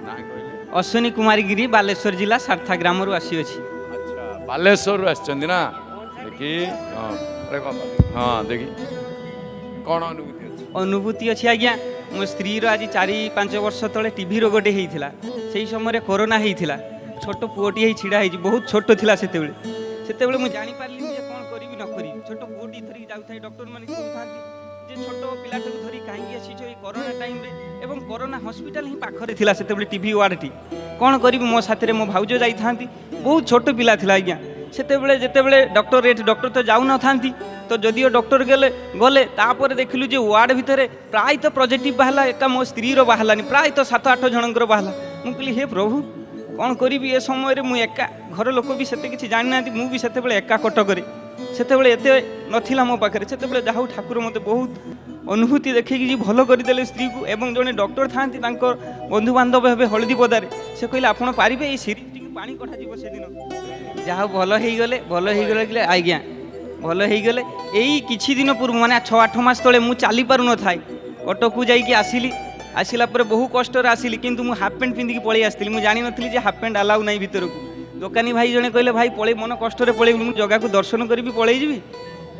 अश्विनी कुमारी गिरी बालेश्वर जिला सारथा ग्राम आसी अच्छी। अच्छा बालेश्वर आसछन्ती ना देखी हाँ अरे हाँ देखी कौन अनुभूति अछि अनुभूति अच्छी आज्ञा मो स्त्री आज 4-5 वर्ष तले टीबी रोगटे होता से समय कोरोना होता छोट पुओटी छिड़ा हो बहुत छोट थिला सेते मुझे जापारि कौन करी न करी छोट पुओटी धरिक जाऊे डॉक्टर मैंने कहते छोट पिलाटा धरी कहीं आसी कोरोना टाइम एवं कोरोना हॉस्पिटल ही पाखरे थिला सेते टीबी वार्डटी कौन करी मो साथी मो भाउज जाती बहुत छोट पिला थिला आज्ञा सेतेबेले जेतेबेले डॉक्टर तो जाऊ न थांती तो जदिओ डॉक्टर गले तापर देखिलु जे वार्ड भितर प्राय तो पॉजिटिव बाहला एका मो स्त्री रो बाहलानी प्राय तो 7-8 जनकर बाहला मु कहली हे प्रभु कौन करी ए समय मु एका घर लोक भी सेते किछि जानि नांती मु भी सेतेबेले एका कटकरे सेतेबेले एते नथिला मो पाखरे सेतेबेले जाहु ठाकुर मते बहुत अनुभूति देखिकी जी भल करदेले स्त्री को एवं जड़े डॉक्टर थांती तांकर बंधु बांधव हेबे हलदी पदारे से कहले आपण पारिबे ए सीरीज टी पानी कठा जीव से दिन जहाँ भल हो आज्ञा भल हो यही किछि दिन पूर्व माने 6-8 मास तले मु चली पारु न थाई ऑटो को जाइकी आसिली आसिला पर बहु कष्ट आसिली किंतु मु हाफ पैंट पिंधिकी पळै आसली मु जानि नथली जे हाफ पैंट अलाउ नहीं भीतर को दोकानी भाई जने कहले भाई पळे मन कष्ट रे पळे मु जगह को दर्शन करी पळै जीवी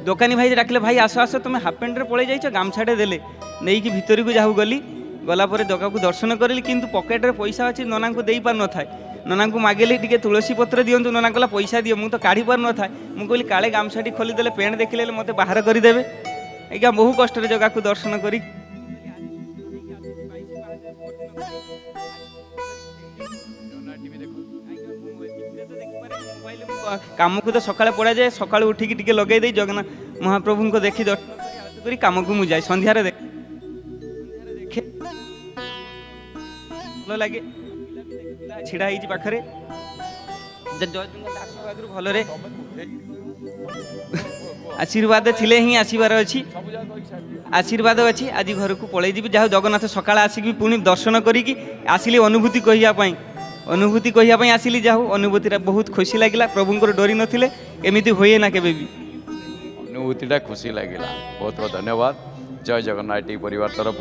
दोकानी भाई डाकिले भाई आस आस तुम हाफ पैंट रे पळै जाइछ गामछाटे देले नहीं कि भीतर को जाहु गली गला पर जगह को दर्शन करी किंतु पॉकेट रे पैसा अच्छी नना को दे पार न थाए नना को मागेली टिके तुलसी पत्र दिंतु नना कहला पैसा दियो मुझे तो काढ़ी पार न था मुझे कहली काले गामछाटी खोलीदे पेंट देखिले मत बाहर करदेवे आज्ञा बहु कष्ट जगह को दर्शन करी काम को तो सकाଳେ पड़ा जाए सकाळ उठिकी टिके लगे दे जगन्नाथ महाप्रभु को देखी दर्शन करी काम को मुझे संध्यारे देखे भल लगे छिड़ा ही पाखरे भलरे आशीर्वाद थिले ही आसबार अच्छी आशीर्वाद अच्छी आज घर को पलि जी जहाँ जगन्नाथ सकाळ आसिक पुणी दर्शन करी आसिली अनुभूति कहवाई आसिली जाहू अनुभूति बहुत खुशी लगे प्रभुंर डरी नथिले एमती हुए ना केबे भी अनुभूतिटा खुशी लगे बहुत बहुत धन्यवाद जय जगन्नाथ परिवार तरफ